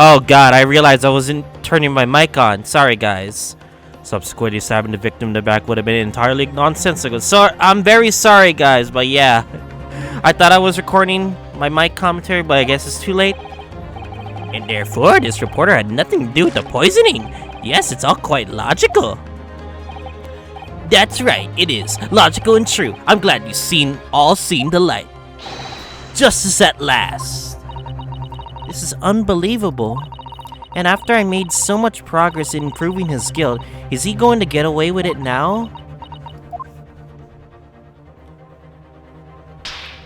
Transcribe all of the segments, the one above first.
Oh god, I realized I wasn't turning my mic on. Sorry, guys. Subsequently stabbing the victim in the back would have been entirely nonsensical. So I'm very sorry, guys, but yeah. I thought I was recording my mic commentary, but I guess it's too late. And therefore, this reporter had nothing to do with the poisoning. Yes, it's all quite logical. That's right, it is. Logical and true. I'm glad you've all seen the light. Justice at last. This is unbelievable. And after I made so much progress in improving his guild, is he going to get away with it now?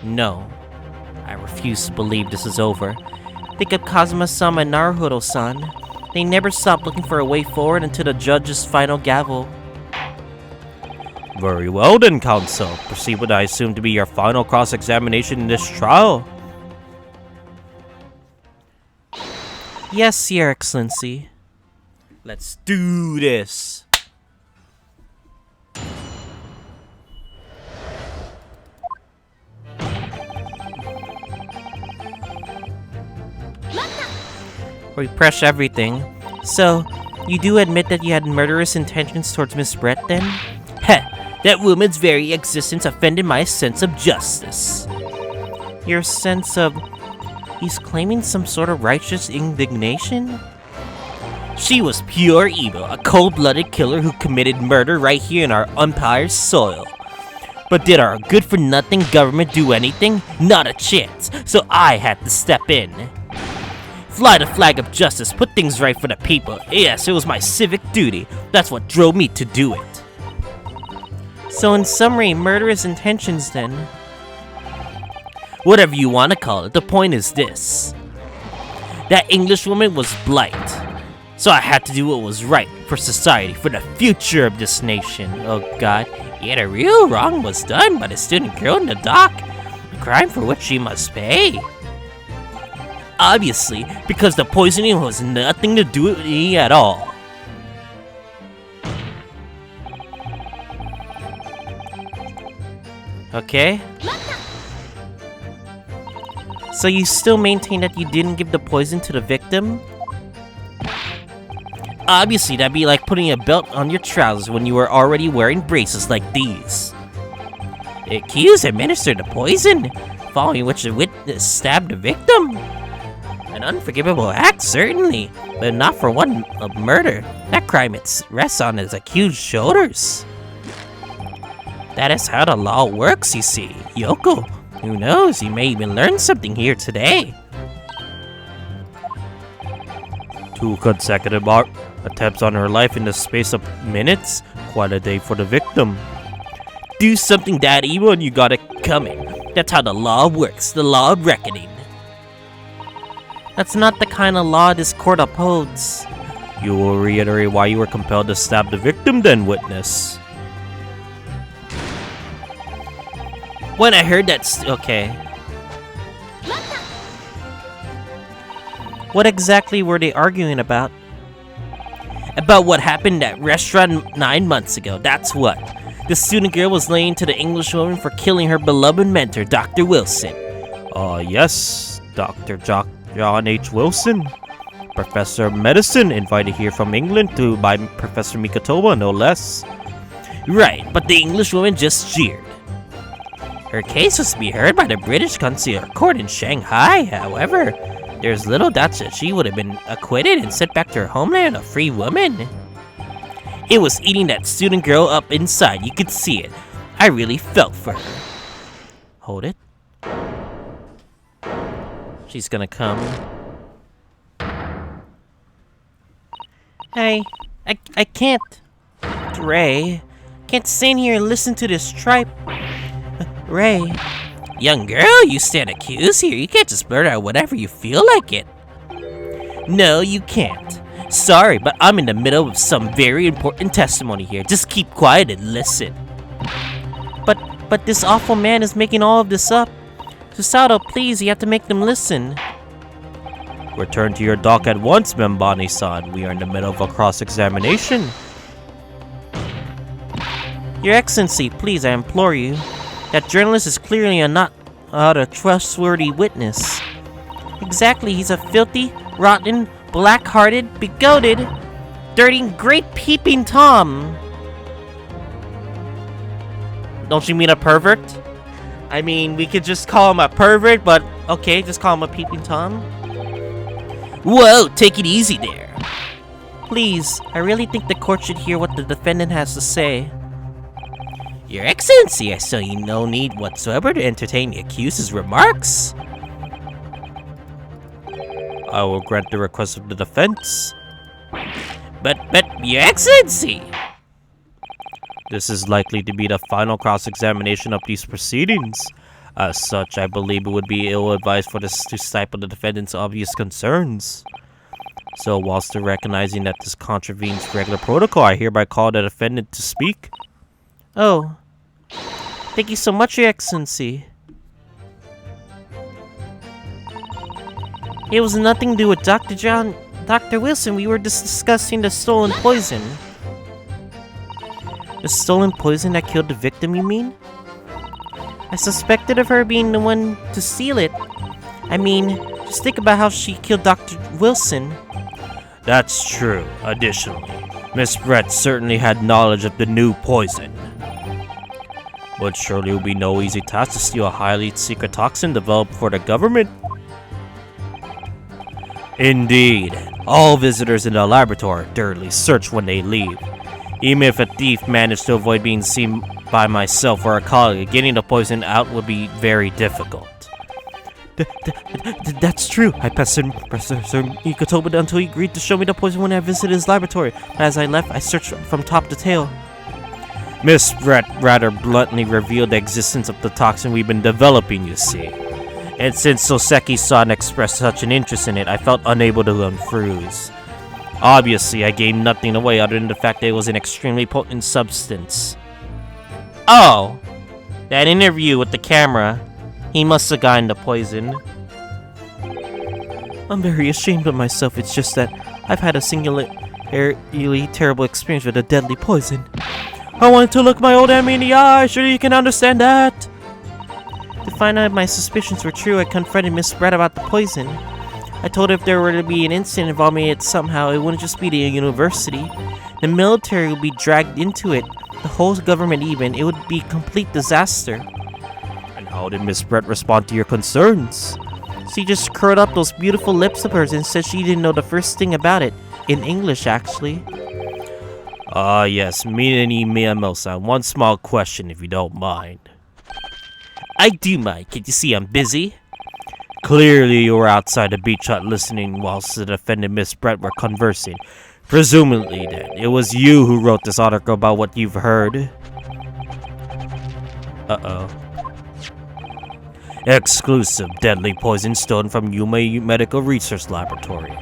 No. I refuse to believe this is over. Think of Kazuma-sama and Naruhodo-san. They never stop looking for a way forward until the judge's final gavel. Very well then, counsel. Proceed with what I assume to be your final cross-examination in this trial. Yes, Your Excellency. Let's do this. Refresh everything. So, you do admit that you had murderous intentions towards Miss Brett then? Heh, that woman's very existence offended my sense of justice. Your sense of... He's claiming some sort of righteous indignation? She was pure evil, a cold-blooded killer who committed murder right here in our empire's soil. But did our good-for-nothing government do anything? Not a chance, so I had to step in. Fly the flag of justice, put things right for the people. Yes, it was my civic duty. That's what drove me to do it. So in summary, murderous intentions then. Whatever you want to call it, the point is this. That Englishwoman was blight. So I had to do what was right for society, for the future of this nation. Oh god, yet a real wrong was done by the student girl in the dock. A crime for which she must pay. Obviously, because the poisoning was nothing to do with me at all. Okay. So you still maintain that you didn't give the poison to the victim? Obviously, that'd be like putting a belt on your trousers when you were already wearing braces like these. The accused administered the poison, following which the witness stabbed the victim. An unforgivable act, certainly, but not for one of murder. That crime rests on his accused's shoulders. That is how the law works, you see. Yoko, who knows, you may even learn something here today. 2 consecutive attempts on her life in the space of minutes? Quite a day for the victim. Do something that evil and you got it coming. That's how the law works, the law of reckoning. That's not the kind of law this court upholds. You will reiterate why you were compelled to stab the victim then, witness. When I heard that okay. What exactly were they arguing about? About what happened at restaurant 9 months ago, that's what. The student girl was laying to the Englishwoman for killing her beloved mentor, Dr. Wilson. Yes, Dr. John H. Wilson, Professor of Medicine, invited here from England by Professor Mikotoba, no less. Right, but the Englishwoman just jeered. Her case was to be heard by the British Consular Court in Shanghai, however. There's little doubt that she would have been acquitted and sent back to her homeland a free woman. It was eating that student girl up inside, you could see it. I really felt for her. Hold it. She's gonna come. Hey, I can't. Ray, can't stand here and listen to this tripe. Ray. Young girl, you stand accused here. You can't just blurt out whatever you feel like it. No, you can't. Sorry, but I'm in the middle of some very important testimony here. Just keep quiet and listen. But this awful man is making all of this up. Susato, please, you have to make them listen. Return to your dock at once, Membani-san. We are in the middle of a cross-examination. Your Excellency, please, I implore you. That journalist is clearly not a trustworthy witness. Exactly, he's a filthy, rotten, black-hearted, bigoted, dirty, great peeping Tom. Don't you mean a pervert? I mean, we could just call him a pervert, but okay, just call him a peeping Tom. Whoa, take it easy there. Please, I really think the court should hear what the defendant has to say. Your Excellency, I saw you no need whatsoever to entertain the accused's remarks. I will grant the request of the defense. But, Your Excellency! This is likely to be the final cross-examination of these proceedings. As such, I believe it would be ill-advised for this to stifle the defendant's obvious concerns. So, whilst recognizing that this contravenes regular protocol, I hereby call the defendant to speak. Oh. Thank you so much, Your Excellency. It was nothing to do with Dr. Wilson. We were just discussing the stolen poison. The stolen poison that killed the victim, you mean? I suspected of her being the one to steal it. I mean, just think about how she killed Dr. Wilson. That's true. Additionally, Miss Brett certainly had knowledge of the new poison. But surely it will be no easy task to steal a highly secret toxin developed for the government. Indeed, all visitors in the laboratory thoroughly search when they leave. Even if a thief managed to avoid being seen by myself or a colleague, getting the poison out would be very difficult. That's true. I pestered Professor Ikotoba until he agreed to show me the poison when I visited his laboratory. As I left, I searched from top to tail. Miss Brett rather bluntly revealed the existence of the toxin we've been developing, you see. And since Soseki-san expressed such an interest in it, I felt unable to unfreeze. Obviously, I gained nothing away other than the fact that it was an extremely potent substance. Oh! That interview with the camera. He must have gotten the poison. I'm very ashamed of myself. It's just that I've had a singularly terrible experience with a deadly poison. I wanted to look my old enemy in the eye. Surely you can understand that. To find out if my suspicions were true, I confronted Miss Brett about the poison. I told her if there were to be an incident involving it somehow, it wouldn't just be the university. The military would be dragged into it. The whole government even. It would be a complete disaster. And how did Miss Brett respond to your concerns? She just curled up those beautiful lips of hers and said she didn't know the first thing about it. In English, actually. Ah, yes, Minani Miyamoto-san. One small question, if you don't mind. I do mind. Can't you see I'm busy? Clearly, you were outside the beach hut listening whilst the defendant Miss Brett were conversing. Presumably, then, it was you who wrote this article about what you've heard. Uh-oh. Exclusive deadly poison stolen from Yume Medical Research Laboratory.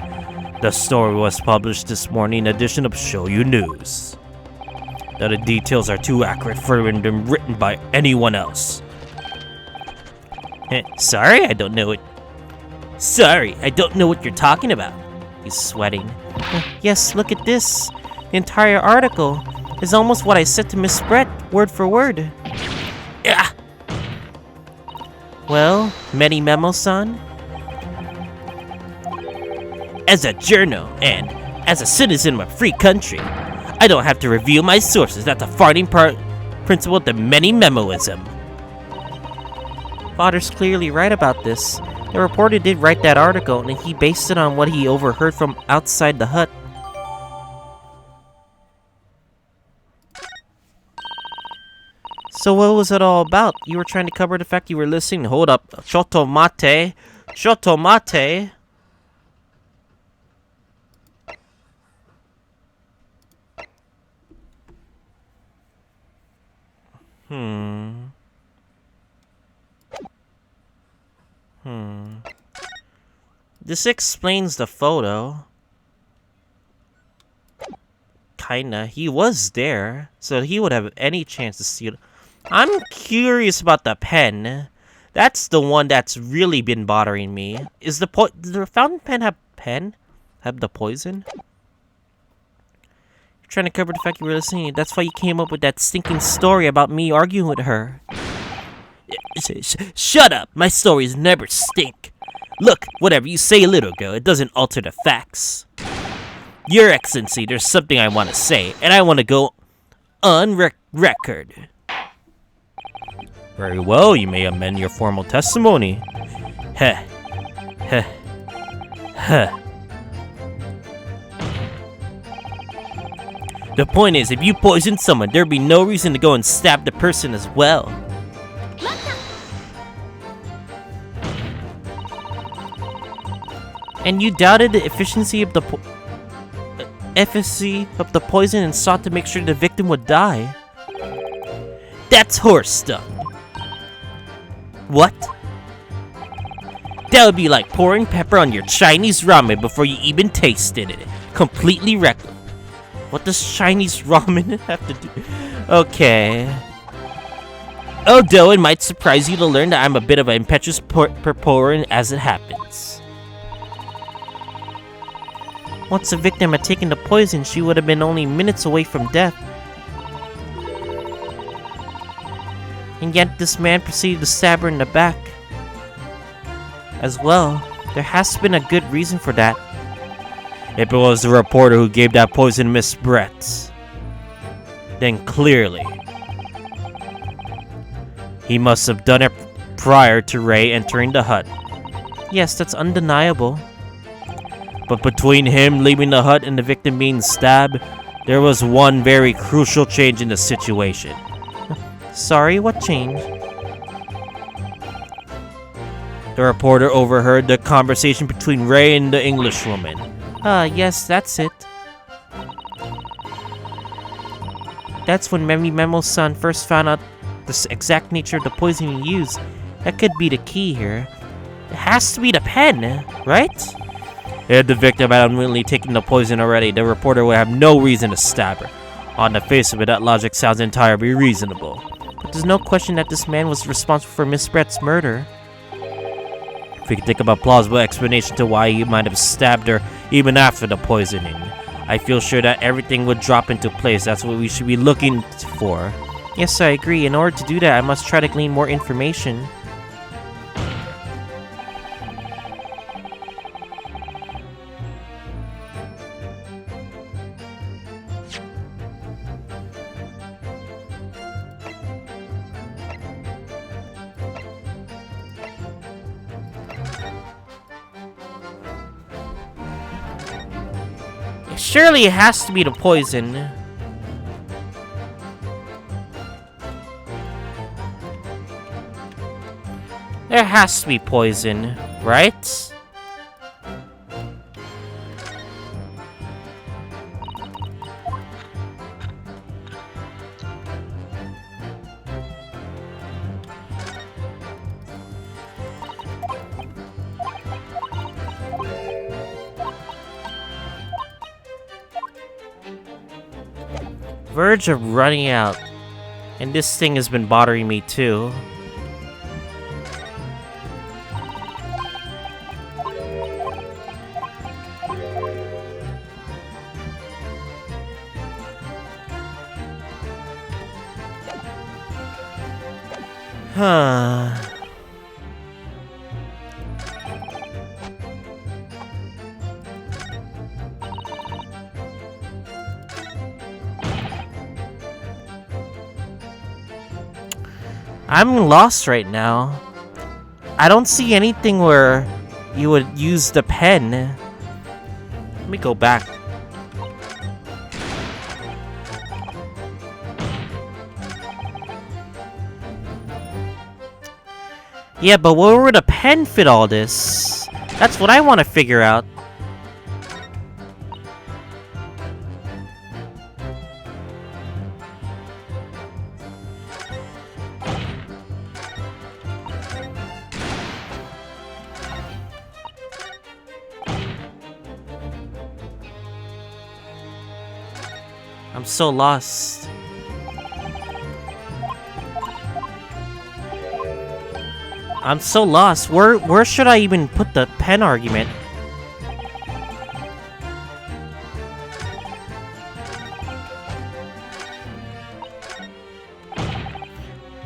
The story was published this morning in edition of Shoyu News. That the details are too accurate for it to have been written by anyone else. Sorry, I don't know it. Sorry, I don't know what you're talking about. He's sweating. Yes, look at this. The entire article is almost what I said to Miss Brett, word for word. Yeah. Well, Many Memo-san? As a journal and as a citizen of a free country, I don't have to reveal my sources. That's a founding principle of the Many Memoism. Father's clearly right about this. The reporter did write that article, and he based it on what he overheard from outside the hut. So what was it all about? You were trying to cover the fact you were listening? Hold up. Shoto mate. Shoto mate. This explains the photo. Kinda. He was there, so he would have any chance to see it. I'm curious about the pen. That's the one that's really been bothering me. Is the fountain pen have the poison? You're trying to cover the fact you were listening. That's why you came up with that stinking story about me arguing with her. Shut up! My stories never stink. Look, whatever you say, little girl, it doesn't alter the facts. Your Excellency, there's something I want to say, and I want to go on record. Very well, you may amend your formal testimony. Heh. Heh. Heh. The point is, if you poison someone, there'd be no reason to go and stab the person as well. And you doubted the efficacy of the poison and sought to make sure the victim would die. That's horse stuff. What? That would be like pouring pepper on your Chinese ramen before you even tasted it. Completely reckless. What does Chinese ramen have to do? Okay. Although it might surprise you to learn that I'm a bit of an impetuous purpurer as it happens. Once the victim had taken the poison, she would have been only minutes away from death. And yet this man proceeded to stab her in the back. As well, there has been a good reason for that. If it was the reporter who gave that poison to Miss Brett, then clearly he must have done it prior to Ray entering the hut. Yes, that's undeniable. But between him leaving the hut and the victim being stabbed, there was one very crucial change in the situation. Sorry, what change? The reporter overheard the conversation between Ray and the Englishwoman. Yes, that's it. That's when Memo's son first found out the exact nature of the poison he used. That could be the key here. It has to be the pen, right? If the victim had unwillingly taken the poison already, the reporter would have no reason to stab her. On the face of it, that logic sounds entirely reasonable. But there's no question that this man was responsible for Miss Brett's murder. If we could think of a plausible explanation to why he might have stabbed her even after the poisoning, I feel sure that everything would drop into place. That's what we should be looking for. Yes, I agree. In order to do that, I must try to glean more information. Surely it has to be the poison. There has to be poison, right? Verge of running out. And this thing has been bothering me too. Huh. I'm lost right now. I don't see anything where you would use the pen. Let me go back. Yeah, but where would a pen fit all this? That's what I want to figure out. I'm so lost. I'm so lost. Where should I even put the pen argument?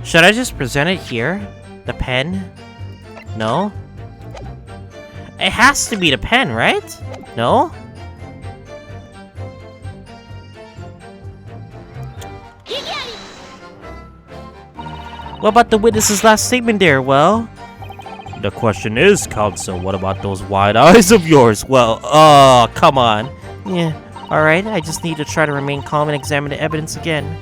Should I just present it here? The pen? No? It has to be the pen, right? No? What about the witness's last statement there? Well, the question is, counsel, what about those wide eyes of yours? Well, come on. Yeah, alright, I just need to try to remain calm and examine the evidence again.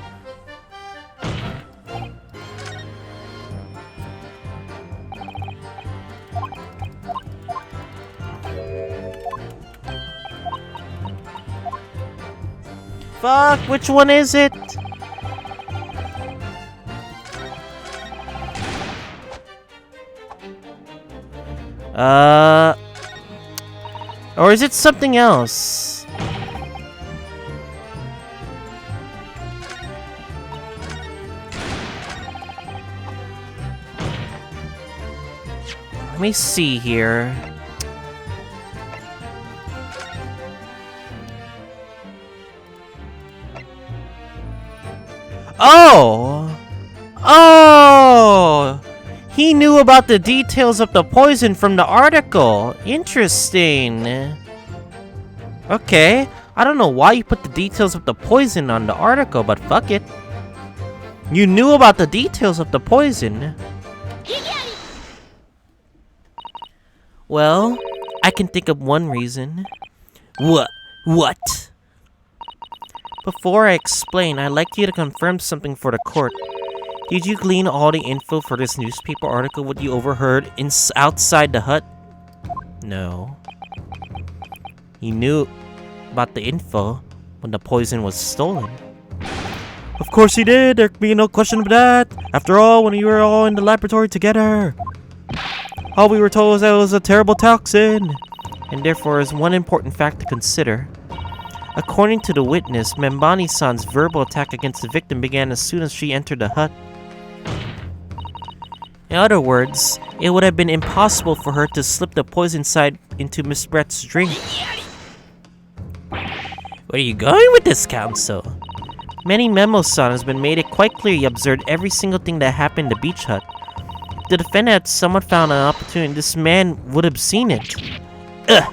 Fuck, which one is it? Or is it something else? Let me see here. Oh! Oh! He knew about the details of the poison from the article. Interesting. Okay. I don't know why you put the details of the poison on the article, but fuck it. You knew about the details of the poison. Well, I can think of one reason. What? Before I explain, I'd like you to confirm something for the court. Did you glean all the info for this newspaper article what you overheard outside the hut? No. He knew about the info when the poison was stolen. Of course he did, there can be no question of that. After all, when we were all in the laboratory together, all we were told was that it was a terrible toxin. And therefore is one important fact to consider. According to the witness, Membani-san's verbal attack against the victim began as soon as she entered the hut. In other words, it would have been impossible for her to slip the poison side into Miss Brett's drink. Where are you going with this, counsel? Manny Memo-san has been made it quite clear he observed every single thing that happened in the beach hut. If the defendant had somewhat found an opportunity, this man would have seen it. Ugh.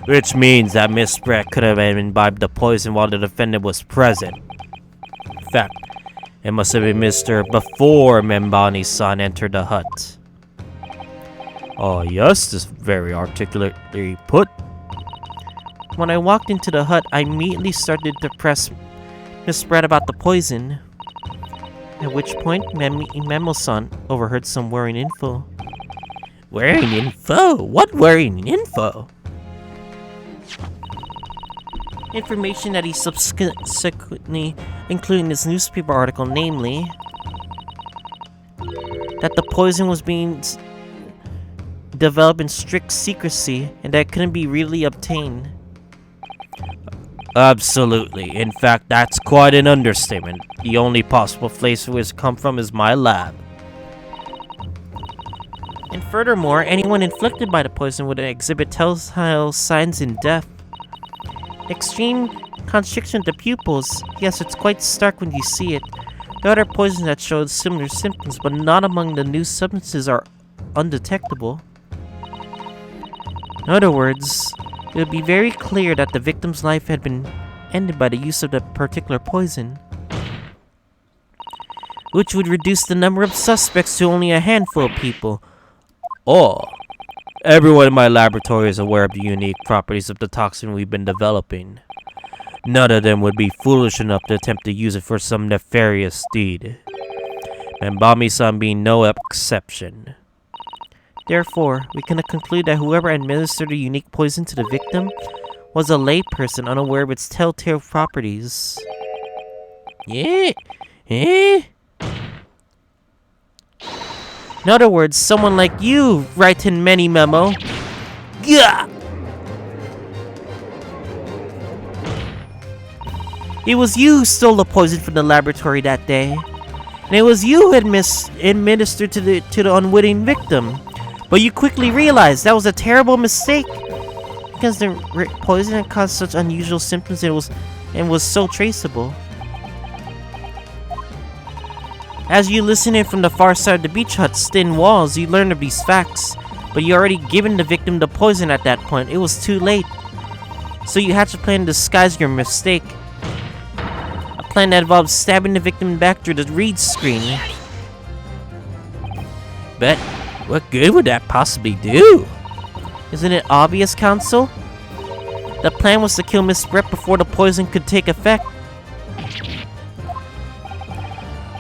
Which means that Miss Brett could have imbibed the poison while the defendant was present. In fact, it must have been Mr. before Membani-san entered the hut. Oh yes, this is very articulately put. When I walked into the hut, I immediately started to press Miss Brett about the poison. At which point, Memo-san overheard some worrying info. Worrying info? What worrying info? Information that he subsequently included in his newspaper article, namely that the poison was being developed in strict secrecy and that it couldn't be really obtained. Absolutely. In fact, that's quite an understatement. The only possible place for it to come from is my lab. And furthermore, anyone inflicted by the poison would exhibit telltale signs in death. Extreme constriction of the pupils. Yes, it's quite stark when you see it. There are other poisons that showed similar symptoms, but not among the new substances are undetectable. In other words, it would be very clear that the victim's life had been ended by the use of that particular poison, which would reduce the number of suspects to only a handful of people. Oh. Everyone in my laboratory is aware of the unique properties of the toxin we've been developing. None of them would be foolish enough to attempt to use it for some nefarious deed. And Bami-san being no exception. Therefore, we can conclude that whoever administered the unique poison to the victim was a layperson unaware of its telltale properties. In other words, someone like you, writing many memo. Yeah. It was you who stole the poison from the laboratory that day. And it was you who had administered to the unwitting victim. But you quickly realized that was a terrible mistake. Because the poison had caused such unusual symptoms and was so traceable. As you listen in from the far side of the beach hut's thin walls, you learn of these facts. But you already given the victim the poison at that point. It was too late. So you had to plan to disguise your mistake. A plan that involved stabbing the victim back through the read screen. But what good would that possibly do? Isn't it obvious, Counsel? The plan was to kill Miss Brett before the poison could take effect.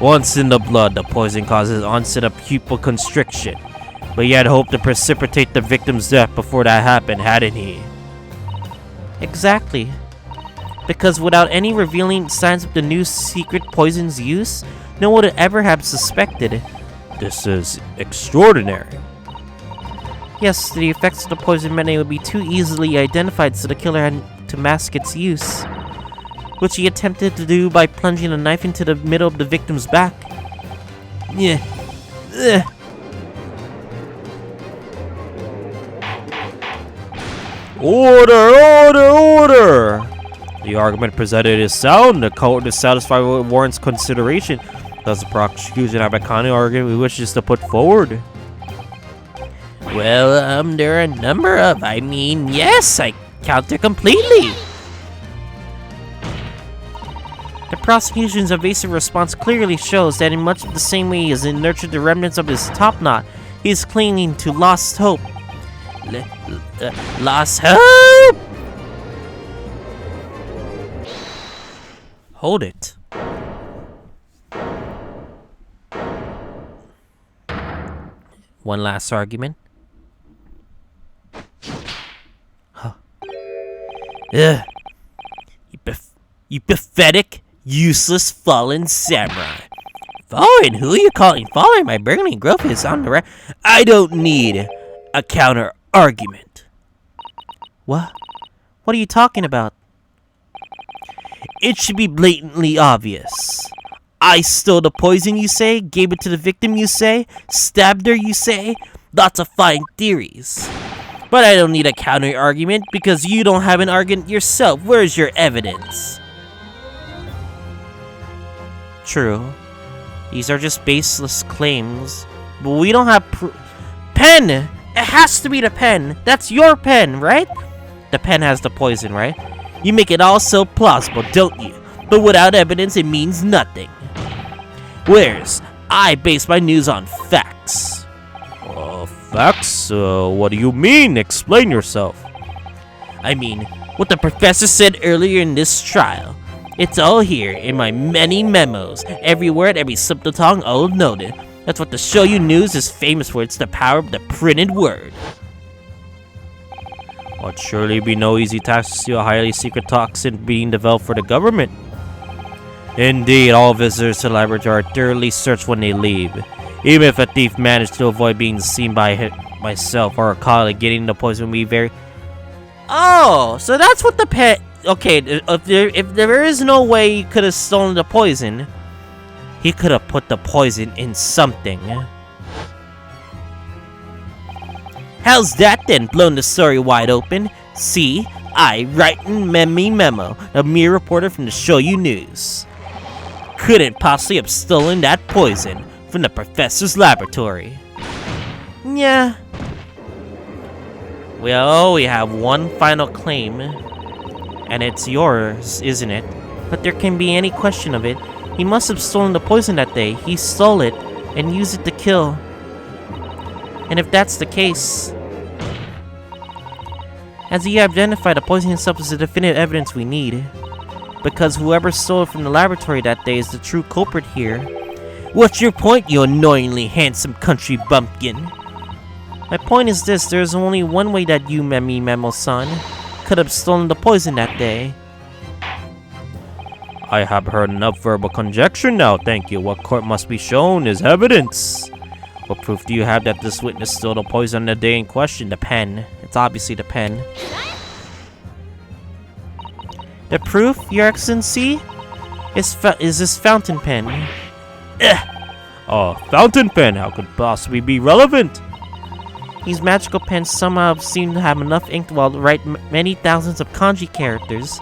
Once in the blood, the poison causes onset of pupil constriction. But he had hoped to precipitate the victim's death before that happened, hadn't he? Exactly. Because without any revealing signs of the new secret poison's use, no one would ever have suspected. This is extraordinary. Yes, the effects of the poison meant it would be too easily identified, so the killer had to mask its use, which he attempted to do by plunging a knife into the middle of the victim's back. Yeah. Ugh. Order! The argument presented is sound. The court is satisfied with warrants consideration. Does the prosecution have a counter argument we wishes to put forward? Well, there are a number of, yes, I counter completely. The prosecution's evasive response clearly shows that in much the same way as it nurtured the remnants of his top knot, he is clinging to lost hope. Lost hope? Hold it. One last argument. Huh. Ugh. You pathetic, useless, fallen samurai. Fallen? Who are you calling fallen? My burning growth is on the right. I don't need a counter argument. What? What are you talking about? It should be blatantly obvious. I stole the poison, you say? Gave it to the victim, you say? Stabbed her, you say? Lots of fine theories. But I don't need a counter argument because you don't have an argument yourself. Where's your evidence? True. These are just baseless claims. But we don't have Pen! It has to be the pen. That's your pen, right? The pen has the poison, right? You make it all so plausible, don't you? But without evidence, it means nothing. Whereas, I base my news on facts. Facts? What do you mean? Explain yourself. I mean, what the professor said earlier in this trial. It's all here in my many memos. Every word, every subtle all noted. That's what the Show You News is famous for. It's the power of the printed word. Well, it'd surely be no easy task to steal a highly secret toxin being developed for the government. Indeed, all visitors to the laboratory are thoroughly searched when they leave. Even if a thief managed to avoid being seen by myself or a colleague, getting the poison would be very... Oh, so that's what the pet... Okay, if there is no way he could have stolen the poison, he could have put the poison in something. How's that then? Blown the story wide open. See, I writing memo, a mere reporter from the Show You News. Couldn't possibly have stolen that poison from the professor's laboratory. Yeah. Well, we have one final claim. And it's yours, isn't it? But there can be any question of it. He must have stolen the poison that day. He stole it and used it to kill. And if that's the case, as you identified, the poison itself is the definitive evidence we need. Because whoever stole it from the laboratory that day is the true culprit here. What's your point, you annoyingly handsome country bumpkin? My point is this, there's only one way that you, Memo-san, could have stolen the poison that day. I have heard enough verbal conjecture now, thank you. What court must be shown is evidence. What proof do you have that this witness stole the poison the day in question? The pen. It's obviously the pen. The proof, Your Excellency, is this fountain pen. Oh, fountain pen? How could it possibly be relevant? These magical pens somehow seem to have enough ink to write many thousands of kanji characters.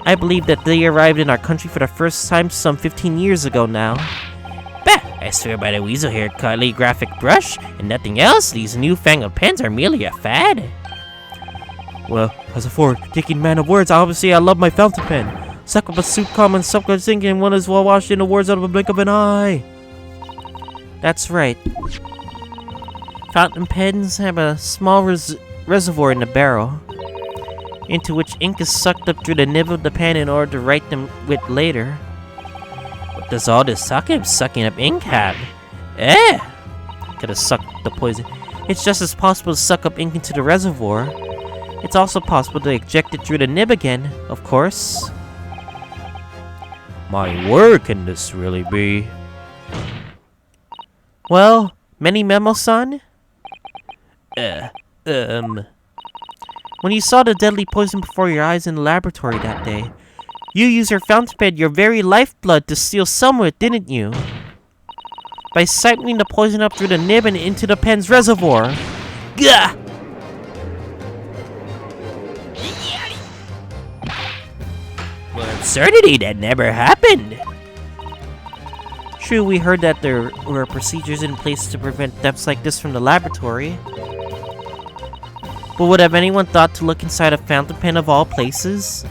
I believe that they arrived in our country for the first time some 15 years ago now. Bah! I swear by the weasel-haired calligraphic brush and nothing else, these newfangled pens are merely a fad. Well, as a forward-thinking man of words, obviously I love my fountain pen. Suck up a soup, common, suck up thinking, one as well washed in the words out of a blink of an eye. That's right. Fountain pens have a small reservoir in the barrel, into which ink is sucked up through the nib of the pen in order to write them with later. What does all this sucking up ink have? Could have sucked the poison. It's just as possible to suck up ink into the reservoir. It's also possible to eject it through the nib again, of course. My word, can this really be? Well, many memo-san? When you saw the deadly poison before your eyes in the laboratory that day, you used your fountain pen, your very lifeblood, to steal some of it, didn't you? By siphoning the poison up through the nib and into the pen's reservoir. Gah! Well, absurdity, that never happened. True, we heard that there were procedures in place to prevent thefts like this from the laboratory. But would have anyone thought to look inside a fountain pen of all places?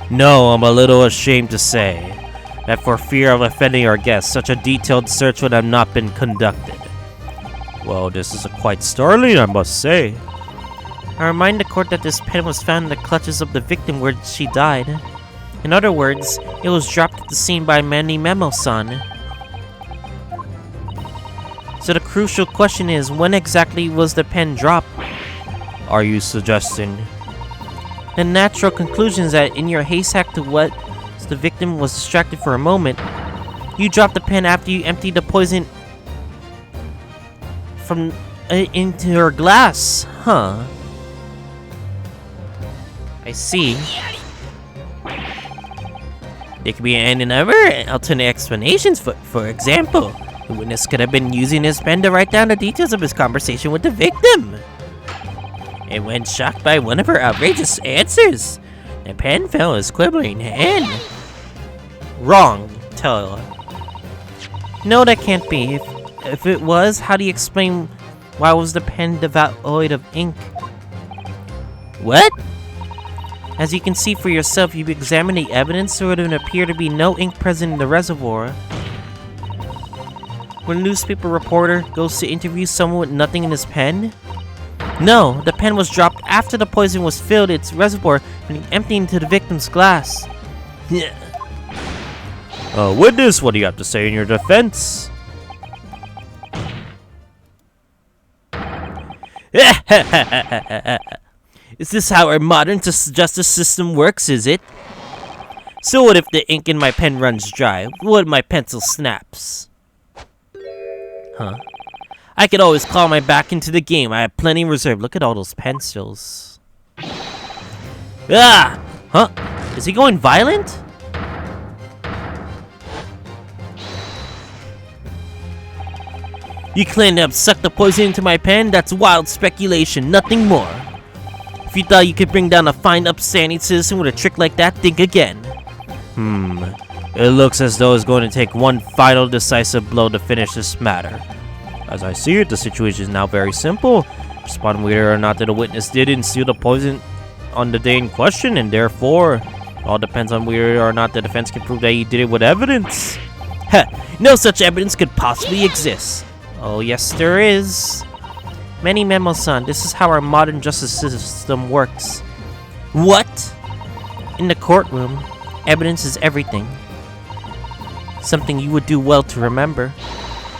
No, I'm a little ashamed to say that for fear of offending our guests, such a detailed search would have not been conducted. Well, this is quite startling, I must say. I remind the court that this pen was found in the clutches of the victim where she died. In other words, it was dropped at the scene by Manny Memo-san. So the crucial question is, when exactly was the pen dropped? Are you suggesting? The natural conclusion is that in your haste hack to what the victim was distracted for a moment, you dropped the pen after you emptied the poison from into her glass, huh? I see. There could be any number of alternate explanations. For example, the witness could have been using his pen to write down the details of his conversation with the victim. And when shocked by one of her outrageous answers, the pen fell in his quivering hand. Wrong, tell her. No, that can't be. If it was, how do you explain why was the pen devoid of ink? What? As you can see for yourself, you've examined the evidence, so it would appear to be no ink present in the reservoir. When a newspaper reporter goes to interview someone with nothing in his pen? No, the pen was dropped after the poison was filled its reservoir and emptied into the victim's glass. Witness, what do you have to say in your defense? Is this how our modern justice system works, is it? So what if the ink in my pen runs dry? What if my pencil snaps? Huh? I could always claw my back into the game. I have plenty in reserve. Look at all those pencils. Ah! Huh? Is he going violent? You claim to have sucked the poison into my pen? That's wild speculation, nothing more. If you thought you could bring down a fine, upstanding citizen with a trick like that, think again. It looks as though it's going to take one final decisive blow to finish this matter. As I see it, the situation is now very simple. Respond whether or not that the witness did instill the poison on the day in question, and therefore, it all depends on whether or not the defense can prove that he did it with evidence. Heh, no such evidence could possibly exist. Oh yes, there is. Manny Memo-san, this is how our modern justice system works. What? In the courtroom, evidence is everything. Something you would do well to remember.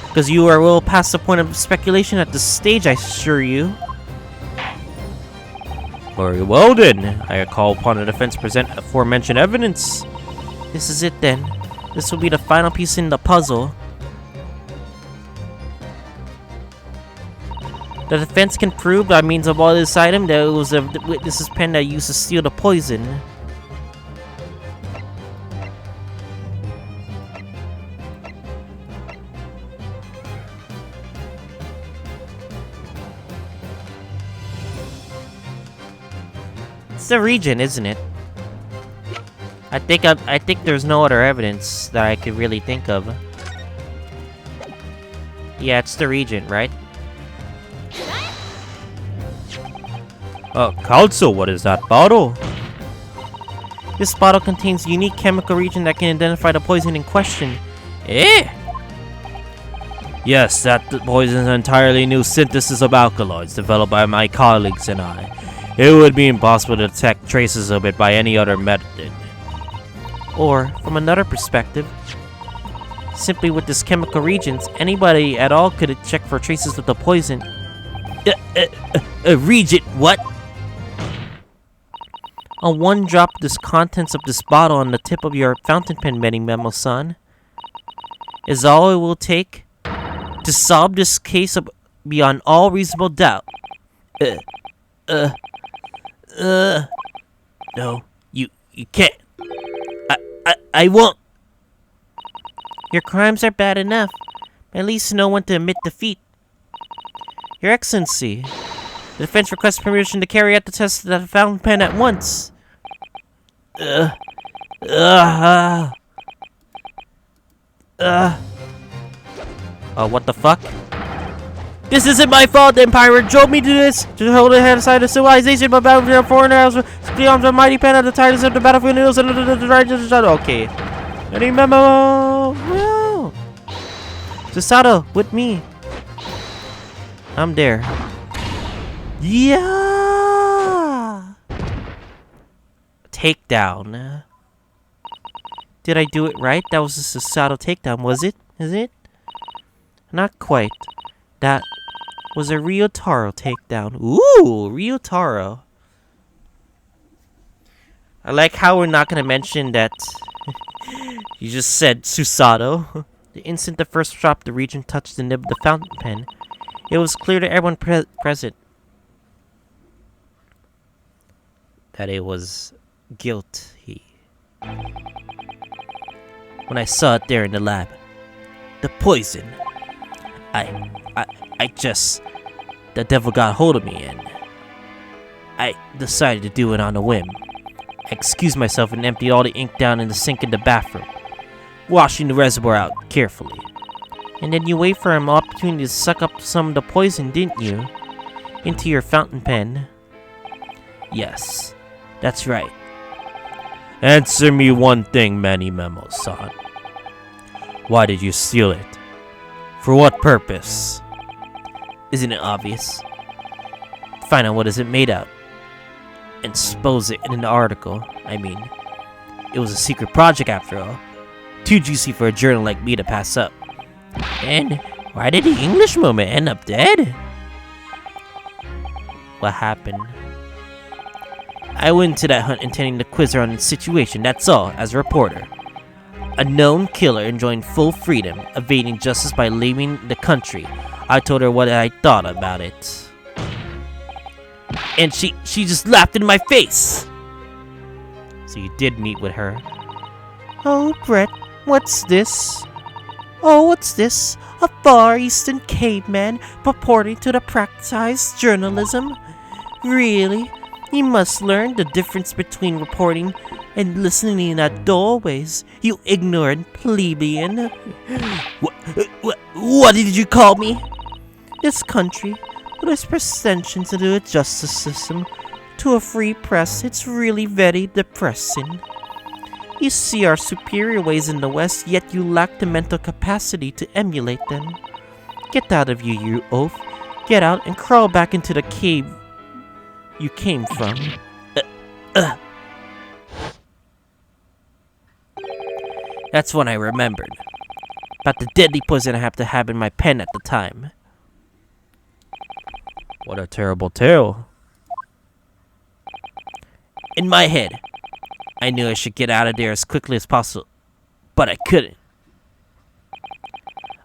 Because you are well past the point of speculation at this stage, I assure you. Very well then. I call upon the defense to present aforementioned evidence. This is it then. This will be the final piece in the puzzle. The defense can prove by means of all this item that it was the witness's pen that used to steal the poison. It's the region, isn't it? I think there's no other evidence that I could really think of. Yeah, it's the Regent, right? Council, what is that bottle? This bottle contains a unique chemical reagent that can identify the poison in question. Eh? Yes, that poison is an entirely new synthesis of alkaloids developed by my colleagues and I. It would be impossible to detect traces of it by any other method. Or, from another perspective, simply with this chemical reagent, anybody at all could check for traces of the poison. Reagent, what? A one drop of the contents of this bottle on the tip of your fountain pen, Memo-san, is all it will take to solve this case beyond all reasonable doubt. No, you can't. I won't. Your crimes are bad enough. At least know when to admit defeat. Your Excellency, the defense requests permission to carry out the test of the fountain pen at once. What the fuck? This isn't my fault. The Empire drove me to this to hold a head aside of civilization, but battlefield foreigners the arms of mighty pen at the tightest of the battlefield needles and the righteous shadow. Okay. Any memo? No. Susato, with me. I'm there. Yeah. Takedown. Did I do it right? That was a Susato takedown, was it? Is it? Not quite. That was a Ryotaro takedown. Ooh, Ryotaro. I like how we're not gonna mention that you just said Susato. The instant the first drop the Regent touched the nib of the fountain pen, it was clear to everyone present that it was guilty. When I saw it there in the lab, the poison, the devil got hold of me and I decided to do it on a whim. I excused myself and emptied all the ink down in the sink in the bathroom, washing the reservoir out carefully. And then you wait for an opportunity to suck up some of the poison, didn't you? Into your fountain pen. Yes, that's right. Answer me one thing, Manny Memo-san. Why did you steal it? For what purpose? Isn't it obvious? Find out what is it made out. And expose it in an article. I mean, it was a secret project after all. Too juicy for a journal like me to pass up. And why did the Englishwoman end up dead? What happened? I went into that hunt intending to quiz her on the situation, that's all, as a reporter. A known killer enjoying full freedom, evading justice by leaving the country. I told her what I thought about it. And she just laughed in my face! So you did meet with her. Oh, Brett, what's this? Oh, what's this? A Far Eastern caveman purporting to practice journalism? Really? You must learn the difference between reporting and listening at doorways, you ignorant plebeian. What did you call me? This country, with its pretensions to a justice system, to a free press, it's really very depressing. You see our superior ways in the West, yet you lack the mental capacity to emulate them. Get out of you, you oaf. Get out and crawl back into the cave you came from. That's when I remembered about the deadly poison I have to have in my pen at the time. What a terrible tale. In my head, I knew I should get out of there as quickly as possible, but I couldn't.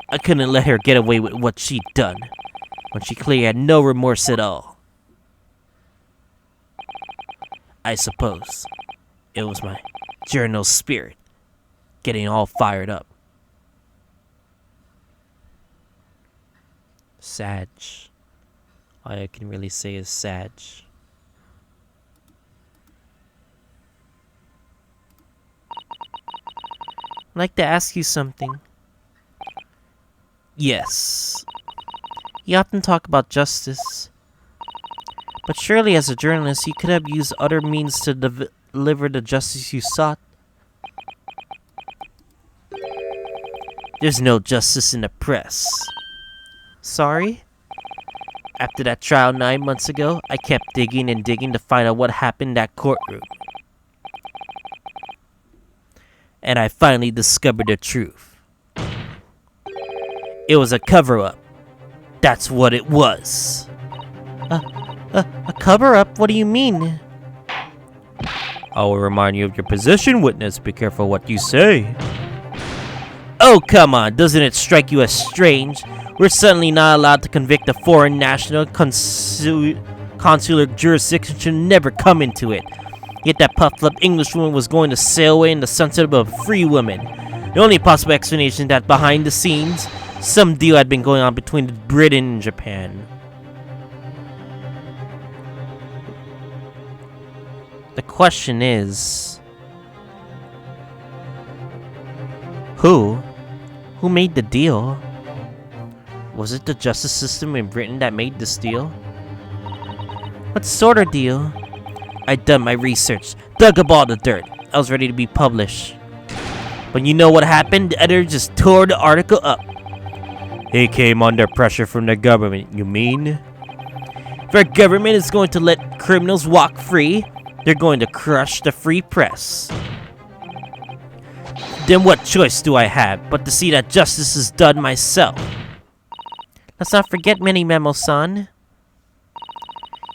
I couldn't let her get away with what she'd done, when she clearly had no remorse at all. I suppose it was my journal spirit getting all fired up. Sag. All I can really say is Sag. I'd like to ask you something. Yes. You often talk about justice. But surely as a journalist, you could have used other means to deliver the justice you sought. There's no justice in the press. Sorry? After that trial 9 months ago, I kept digging and digging to find out what happened in that courtroom. And I finally discovered the truth. It was a cover-up. That's what it was. A cover-up? What do you mean? I will remind you of your position, witness. Be careful what you say. Oh, come on. Doesn't it strike you as strange? We're suddenly not allowed to convict a foreign national. Consular jurisdiction should never come into it. Yet that puffed-up Englishwoman was going to sail away in the sunset of a free woman. The only possible explanation is that behind the scenes, some deal had been going on between Britain and Japan. The question is... Who made the deal? Was it the justice system in Britain that made this deal? What sort of deal? I'd done my research, dug up all the dirt. I was ready to be published. But you know what happened? The editor just tore the article up. He came under pressure from the government, you mean? If our government is going to let criminals walk free, they're going to crush the free press. Then what choice do I have but to see that justice is done myself? Let's not forget, Memo-san,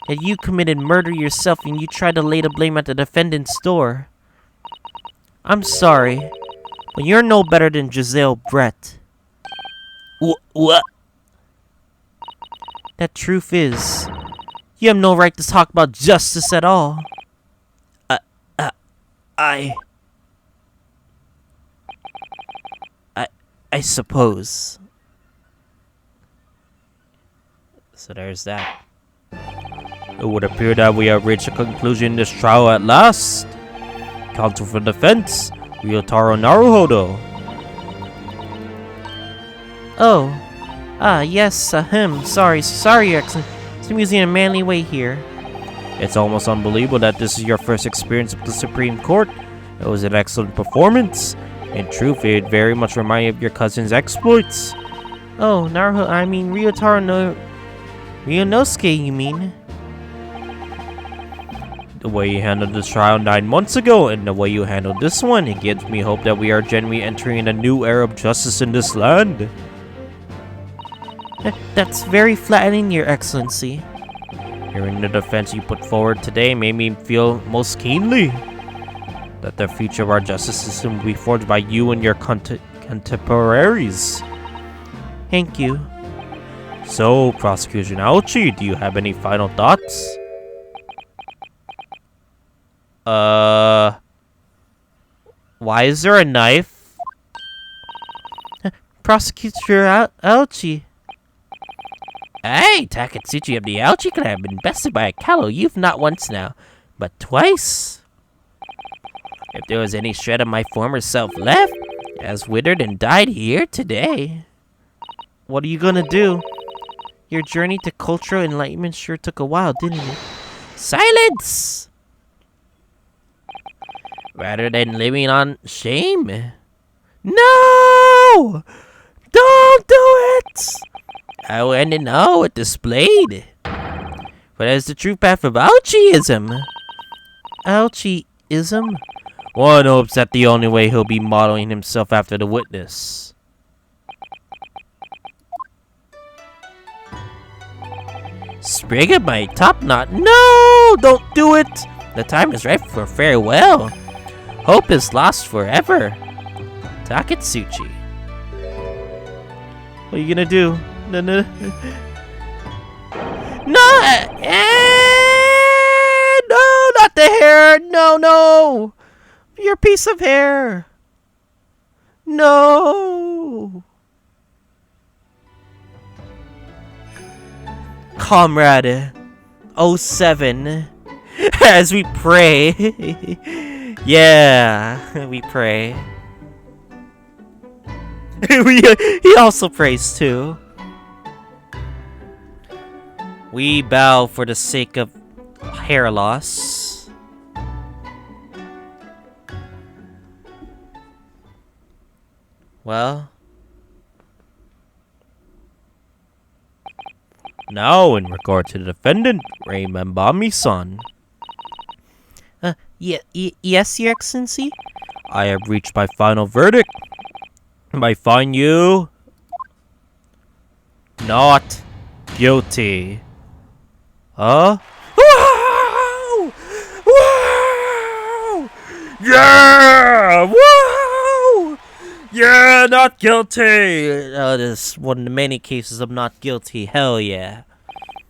that you committed murder yourself and you tried to lay the blame at the defendant's door. I'm sorry, but you're no better than Giselle Brett. What? That truth is, you have no right to talk about justice at all. I suppose. So there's that. It would appear that we have reached a conclusion in this trial at last. Counsel for defense, Ryotaro Naruhodo. Oh. Yes, Sorry, Your Excellency. I'm using a manly way here. It's almost unbelievable that this is your first experience with the Supreme Court. It was an excellent performance. In truth, it very much reminded me of your cousin's exploits. Oh, Ryotaro Ryunosuke, you mean? The way you handled this trial 9 months ago, and the way you handled this one, it gives me hope that we are genuinely entering a new era of justice in this land. That's very flattering, Your Excellency. Hearing the defense you put forward today made me feel most keenly that the future of our justice system will be forged by you and your contemporaries. Thank you. So, Prosecution Aochi, do you have any final thoughts? Why is there a knife? Prosecutor Aochi. Hey, Takatsuchi of the Aochi could have been bested by a callow youth not once now, but twice. If there was any shred of my former self left, it has withered and died here today. What are you gonna do? Your journey to cultural enlightenment sure took a while, didn't it? Silence! Rather than living on shame. No! Don't do it! I will end it now with this blade. But as the true path of Aochiism. Aochiism? One hopes that the only way he'll be modeling himself after the witness. Sprig of my top knot. No! Don't do it! The time is right for farewell. Hope is lost forever. Takatsuchi. What are you gonna do? No! No, not the hair! No! Your piece of hair! No! Comrade 07, as we pray. Yeah, we pray. He also prays too. We bow for the sake of hair loss. Well. Now, in regard to the defendant, remember me, son. Yes, Your Excellency? I have reached my final verdict. I find you not guilty. Huh? Wow! Wow! Yeah! Wow! Yeah, not guilty! This is one of the many cases of not guilty. Hell yeah.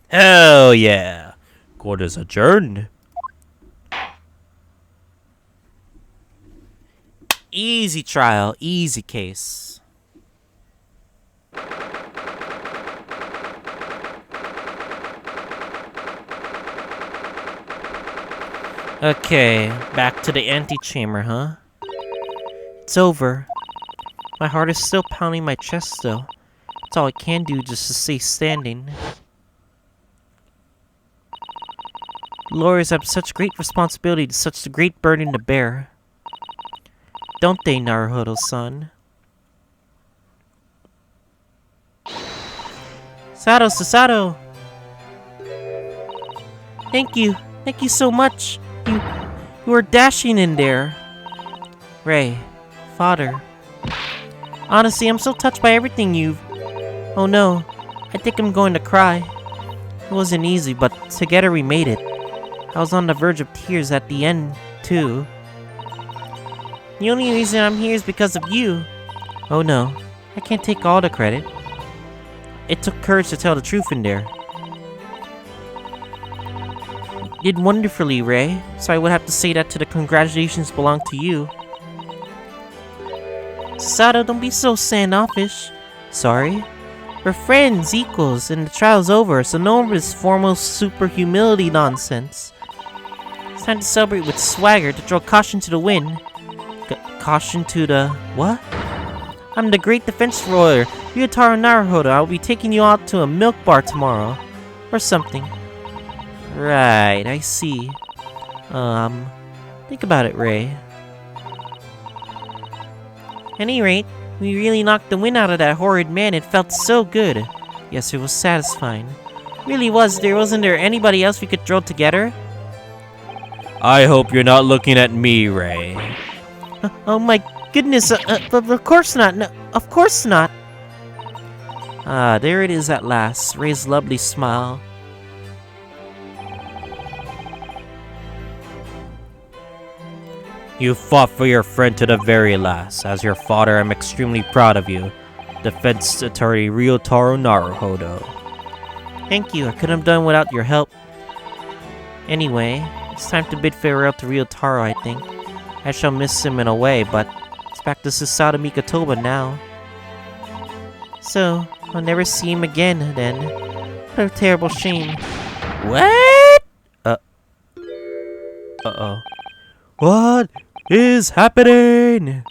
Hell yeah. Court is adjourned. Easy trial, easy case. Okay, back to the antechamber, huh? It's over. My heart is still pounding my chest, though. That's all I can do just to stay standing. Lawyers have such great responsibility, such a great burden to bear. Don't they, Naruhodo-san? Sato! Thank you so much. You were dashing in there. Ray, father. Honestly, I'm so touched by everything you've... Oh no, I think I'm going to cry. It wasn't easy, but together we made it. I was on the verge of tears at the end, too. The only reason I'm here is because of you. Oh no, I can't take all the credit. It took courage to tell the truth in there. You did wonderfully, Ray, so I would have to say that the congratulations belong to you. Sato, don't be so standoffish. Sorry? We're friends, equals, and the trial's over, so no more of this formal super humility nonsense. It's time to celebrate with swagger, to throw caution to the wind. Caution to the... what? I'm the great defense lawyer, Ryotaro Naruhodo. I'll be taking you out to a milk bar tomorrow. Or something. Right, I see. Think about it, Ray. Any rate, we really knocked the wind out of that horrid man. It felt so good. Yes, it was satisfying. Really was. Wasn't there anybody else we could throw together? I hope you're not looking at me, Ray. Oh my goodness, of course not. No, of course not. Ah, there it is at last. Ray's lovely smile. You fought for your friend to the very last. As your father, I'm extremely proud of you. Defense attorney Ryotaro Naruhodo. Thank you. I couldn't have done without your help. Anyway, it's time to bid farewell to Ryotaro, I think. I shall miss him in a way, but it's back to Susato Mikotoba now. So, I'll never see him again, then. What a terrible shame. What? Uh-oh. What is happening?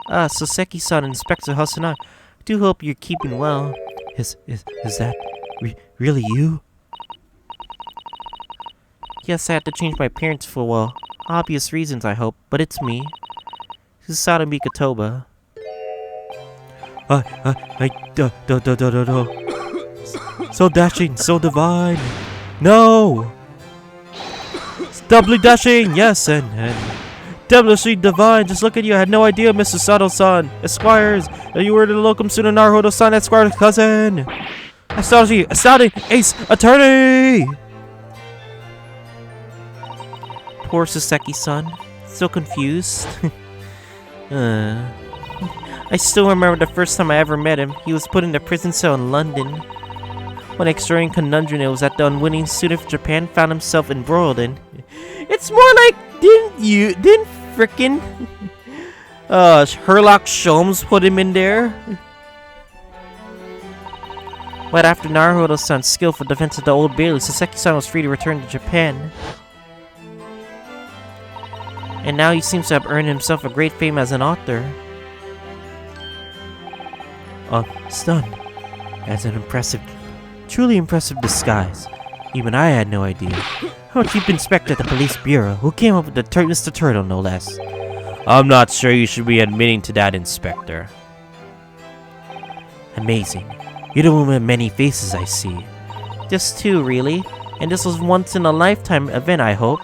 Soseki-san and Inspector Hasanai. I do hope you're keeping well. Is that really you? Yes, I had to change my appearance for, well, obvious reasons, I hope, but it's me. Susato Mikotoba. So dashing, so divine. No! It's doubly dashing, yes, and devilishly divine. Just look at you. I had no idea, Mr. Sato-san. Esquires, that you were the locum student Naruhodo-san, Esquire's cousin. Astounding ace attorney! Poor Soseki-san. So confused. I still remember the first time I ever met him. He was put in a prison cell in London. What an extraordinary conundrum it was that the unwitting student from Japan found himself embroiled in. It's more like, didn't frickin' Sherlock Sholmes put him in there? But after Naruhodo-san's skillful defense of the Old Bailey, Soseki-san was free to return to Japan. And now he seems to have earned himself a great fame as an author. Stunned. That's an truly impressive disguise. Even I had no idea. I'm a chief inspector at the police bureau. Who came up with the Mr. Turtle, no less? I'm not sure you should be admitting to that, Inspector. Amazing. You're the woman with many faces, I see. Just two, really? And this was once in a lifetime event, I hope.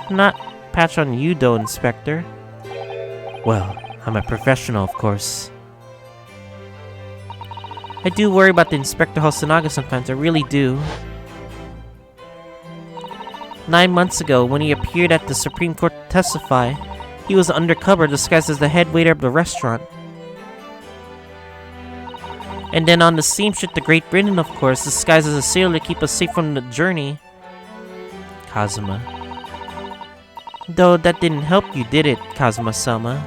Not patch on you, though, Inspector. Well, I'm a professional, of course. I do worry about the Inspector Hosonaga sometimes, I really do. 9 months ago, when he appeared at the Supreme Court to testify, he was undercover disguised as the head waiter of the restaurant. And then on the steamship to Great Britain, of course, disguised as a sailor to keep us safe from the journey. Kazuma. Though that didn't help you, did it, Kazuma-sama?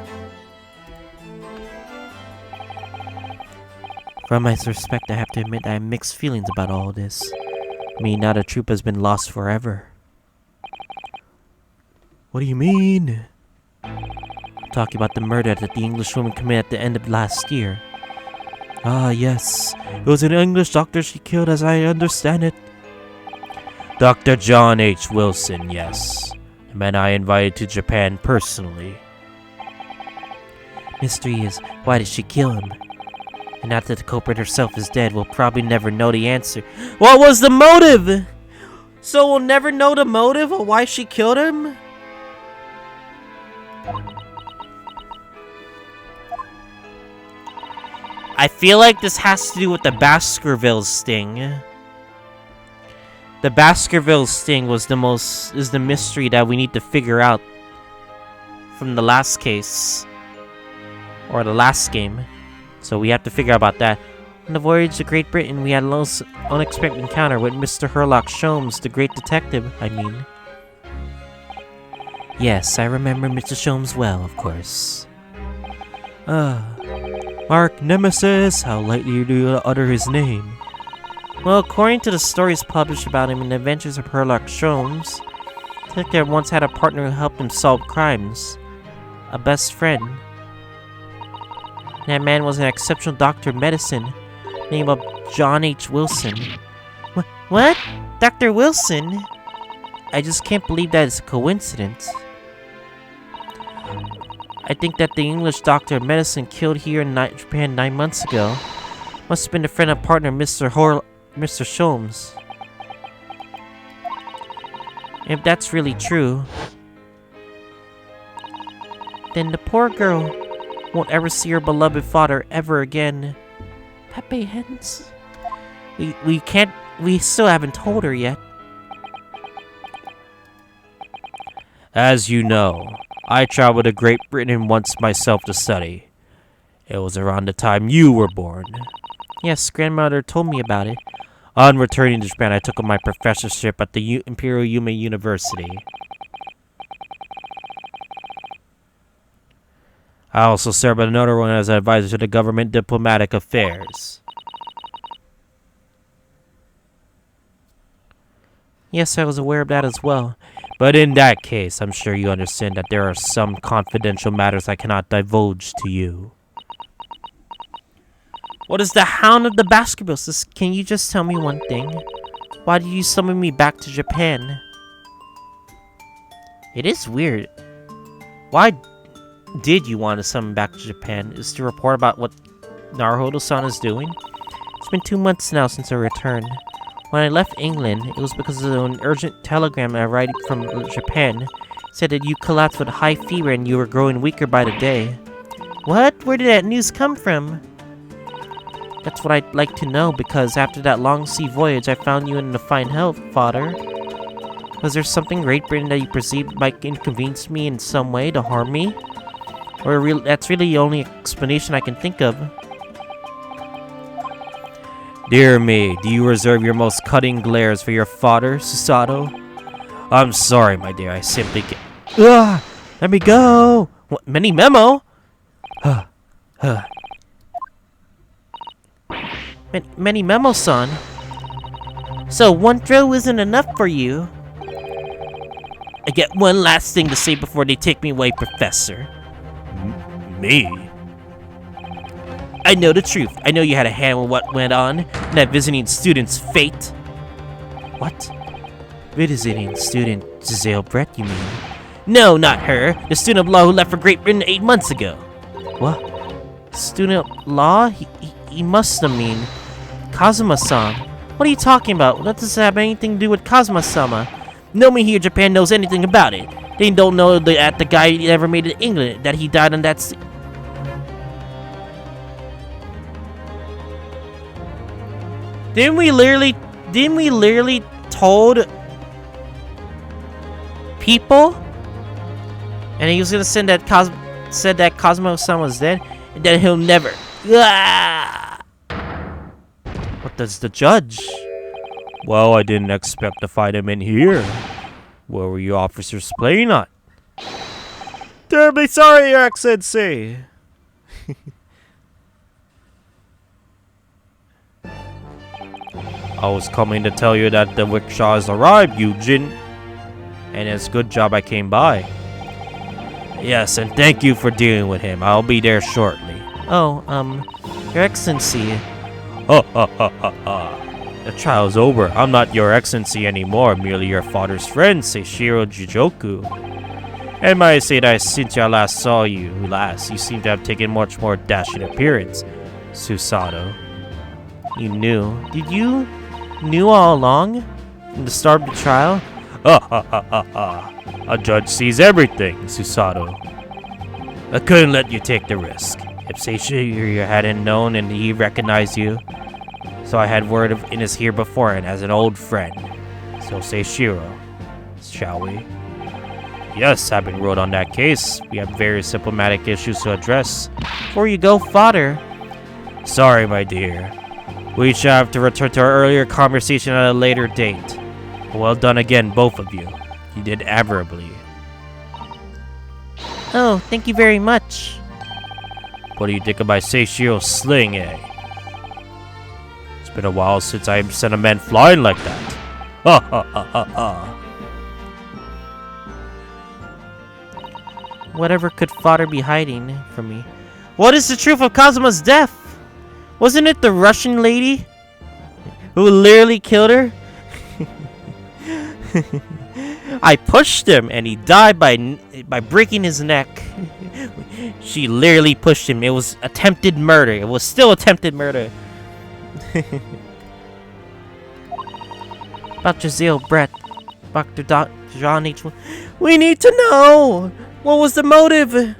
From my respect, I have to admit I have mixed feelings about all this. I mean, now the troop has been lost forever. What do you mean? Talking about the murder that the Englishwoman committed at the end of last year. Ah, yes. It was an English doctor she killed, as I understand it. Dr. John H. Wilson, yes. The man I invited to Japan personally. Mystery is, why did she kill him? And now that the culprit herself is dead, we'll probably never know the answer. What was the motive? So we'll never know the motive of why she killed him? I feel like this has to do with the Baskerville sting. The Baskerville sting is the mystery that we need to figure out from the last case. Or the last game. So we have to figure out about that. On the voyage to Great Britain, we had an unexpected encounter with Mr. Herlock Sholmes, the great detective, I mean. Yes, I remember Mr. Sholmes well, of course. Mark Nemesis, how lightly do you utter his name? Well, according to the stories published about him in the Adventures of Herlock Sholmes, the detective once had a partner who helped him solve crimes. A best friend. That man was an exceptional doctor of medicine, named John H. Wilson. What? Dr. Wilson? I just can't believe that it's a coincidence. I think that the English doctor of medicine killed here in Japan 9 months ago must have been a friend and partner of Mr. Sholmes. If that's really true, then the poor girl won't ever see her beloved father ever again. Pepe hens? We still haven't told her yet. As you know, I traveled to Great Britain once myself to study. It was around the time you were born. Yes, grandmother told me about it. On returning to Japan, I took up my professorship at the Imperial Yume University. I also served another one as an advisor to the government diplomatic affairs. Yes, I was aware of that as well. But in that case, I'm sure you understand that there are some confidential matters I cannot divulge to you. What is the Hound of the Baskervilles? Can you just tell me one thing? Why did you summon me back to Japan? It is weird. Why did you want to summon back to Japan? Is to report about what Naruhodo-san is doing? It's been 2 months now since I returned. When I left England, it was because of an urgent telegram I arrived from Japan. It said that you collapsed with high fever and you were growing weaker by the day. What? Where did that news come from? That's what I'd like to know, because after that long sea voyage, I found you in fine health, father. Was there something Great Britain that you perceived might inconvenience me in some way to harm me? Or that's really the only explanation I can think of. Dear me, do you reserve your most cutting glares for your father, Susato? I'm sorry, my dear, I simply can't. Ugh! Let me go! What, mini memo? Many memo, son. So one throw isn't enough for you? I get one last thing to say before they take me away, Professor. Me? I know the truth. I know you had a hand with what went on in that visiting student's fate. What? Visiting student Giselle Brett, you mean? No, not her. The student of law who left for Great Britain 8 months ago. What? Student of law? He must have mean Kazuma-san. What are you talking about? What does this have anything to do with Kazuma-sama? Nobody here in Japan knows anything about it. They don't know that the guy never made it to England, that he died on that Didn't we literally told people? And he was gonna said that Cosmo-san was dead, and that he'll never. Ah! What does the judge? Well, I didn't expect to find him in here. Where were you officers playing on? Terribly sorry, Your Excellency. I was coming to tell you that the rickshaw has arrived, Eugene. And it's a good job I came by. Yes, and thank you for dealing with him. I'll be there shortly. Oh, Your Excellency. Ha ha ha ha ha. The trial's over. I'm not Your Excellency anymore, merely your father's friend, Seishiro Jijoku. And might I say that since I last saw you, you seem to have taken much more dashing appearance, Susato. You knew. Did you knew all along? From the start of the trial? Ha ha ha ha ha. A judge sees everything, Susato. I couldn't let you take the risk. If Seishiro hadn't known and he recognized you, so I had word in his ear before and as an old friend. So Seishiro, shall we? Yes, I've been ruled on that case. We have various diplomatic issues to address. Before you go, father. Sorry, my dear. We shall have to return to our earlier conversation at a later date. Well done again, both of you. You did admirably. Oh, thank you very much. What do you think of my Seishiro's sling, eh? It's been a while since I sent a man flying like that. Ha ha ha ha ha. Whatever could father be hiding from me? What is the truth of Kazuma's death? Wasn't it the Russian lady who literally killed her? I pushed him and he died by breaking his neck. She literally pushed him. It was attempted murder. It was still attempted murder. About Giselle Brett, Dr. John H. We need to know! What was the motive?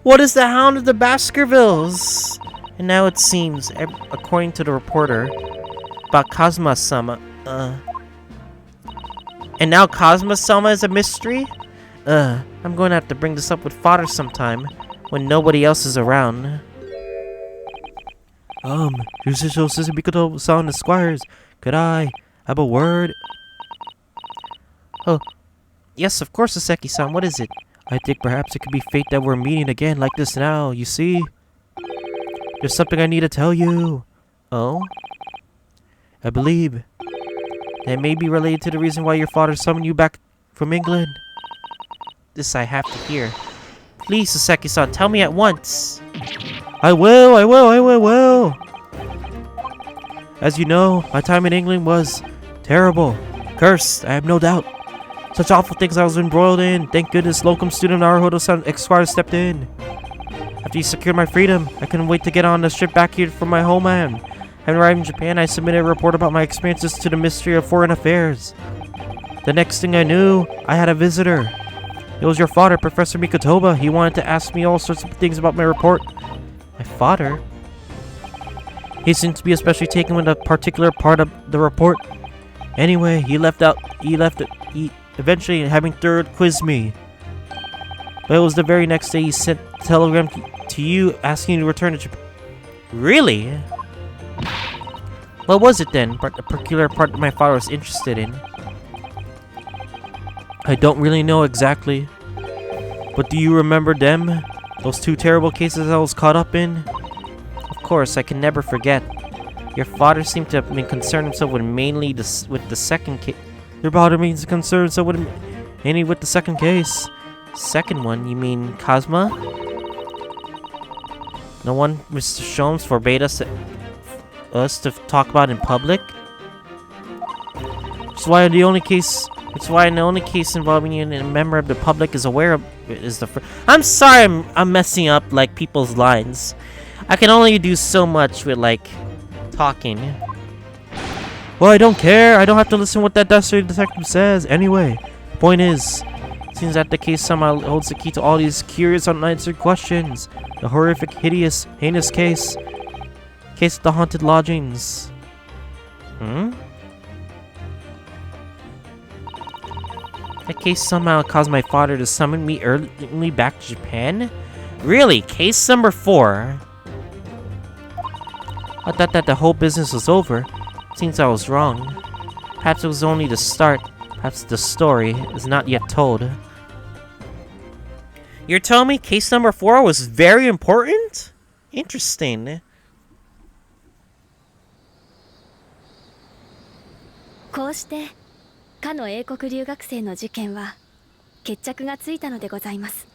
What is the Hound of the Baskervilles? And now it seems, according to the reporter, about Kazuma-sama, And now Kazuma-sama is a mystery? I'm going to have to bring this up with father sometime, when nobody else is around. Judicial Assistant Mikoto-san and Squires, could I have a word? Oh, yes, of course, Saseki-san, what is it? I think perhaps it could be fate that we're meeting again like this now, you see? There's something I need to tell you. Oh? I believe that may be related to the reason why your father summoned you back from England. This I have to hear. Please, Saseki-san, tell me at once. I will. As you know, my time in England was terrible. Cursed, I have no doubt. Such awful things I was embroiled in. Thank goodness locum student Naruhodo-san Esquire stepped in. After he secured my freedom, I couldn't wait to get on the ship back here from my homeland. Having arrived in Japan, I submitted a report about my experiences to the Ministry of Foreign Affairs. The next thing I knew, I had a visitor. It was your father, Professor Mikotoba. He wanted to ask me all sorts of things about my report. My father? He seemed to be especially taken with a particular part of the report. Anyway, he eventually having third quiz me. But it was the very next day he sent a telegram to you asking you to return to Japan. Really? What was it then? The particular part that my father was interested in. I don't really know exactly. But do you remember them? Those two terrible cases I was caught up in? Of course, I can never forget. Your father seemed to have been concerned himself with mainly with the second case. Your father means concerned himself with mainly with the second case. Second one? You mean Cosma? No one, Mr. Sholmes, forbade us to talk about in public. It's why in the only case involving you and a member of the public is aware of is the. I'm sorry, I'm messing up like people's lines. I can only do so much with like talking. Well, I don't care. I don't have to listen to what that detective says anyway. Point is, it seems that the case somehow holds the key to all these curious unanswered questions. The horrific, hideous, heinous case. Case of the haunted lodgings. That case somehow caused my father to summon me urgently back to Japan? Really? Case number 4? I thought that the whole business was over. Seems I was wrong. Perhaps it was only the start. Perhaps the story is not yet told. You're telling me case number 4 was very important? Interesting. こうしてかの英国留学生の事件は決着がついたのでございます。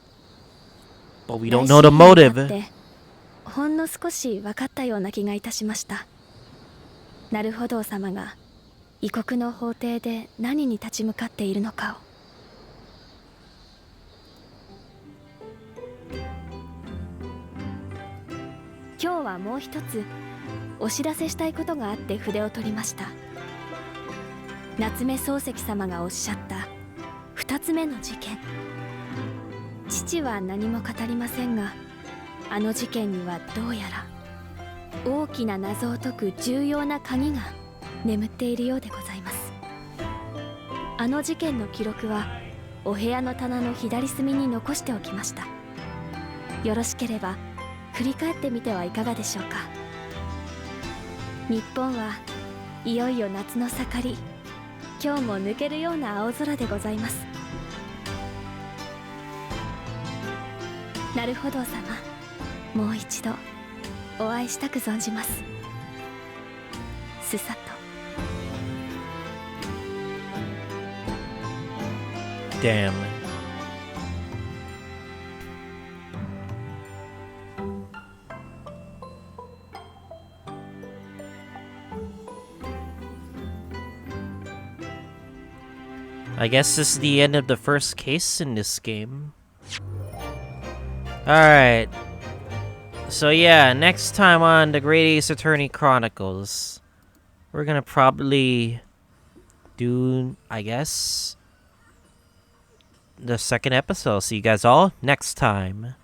But we don't know the motive. ほんの少し分かったような気がいたしました。なるほど様が異国の法廷で何に立ち向かっているのかを。今日はもう一つお知らせしたいことがあって筆を取りました。夏目漱石様がおっしゃった2つ目の事件。父は何も語りませんが、あの事件にはどうやら大きな謎を解く重要な鍵が眠っているようでございます。あの事件の記録はお部屋の棚の左隅に残しておきました。よろしければ振り返ってみてはいかがでしょうか。日本はいよいよ夏の盛り、今日も抜けるような青空でございます。なるほど様、もう一度お会いしたく存じます。スサと。Damn. I guess this is the end of the first case in this game. Alright. So yeah, next time on the Great Ace Attorney Chronicles, we're gonna probably do, I guess, the second episode. See you guys all next time.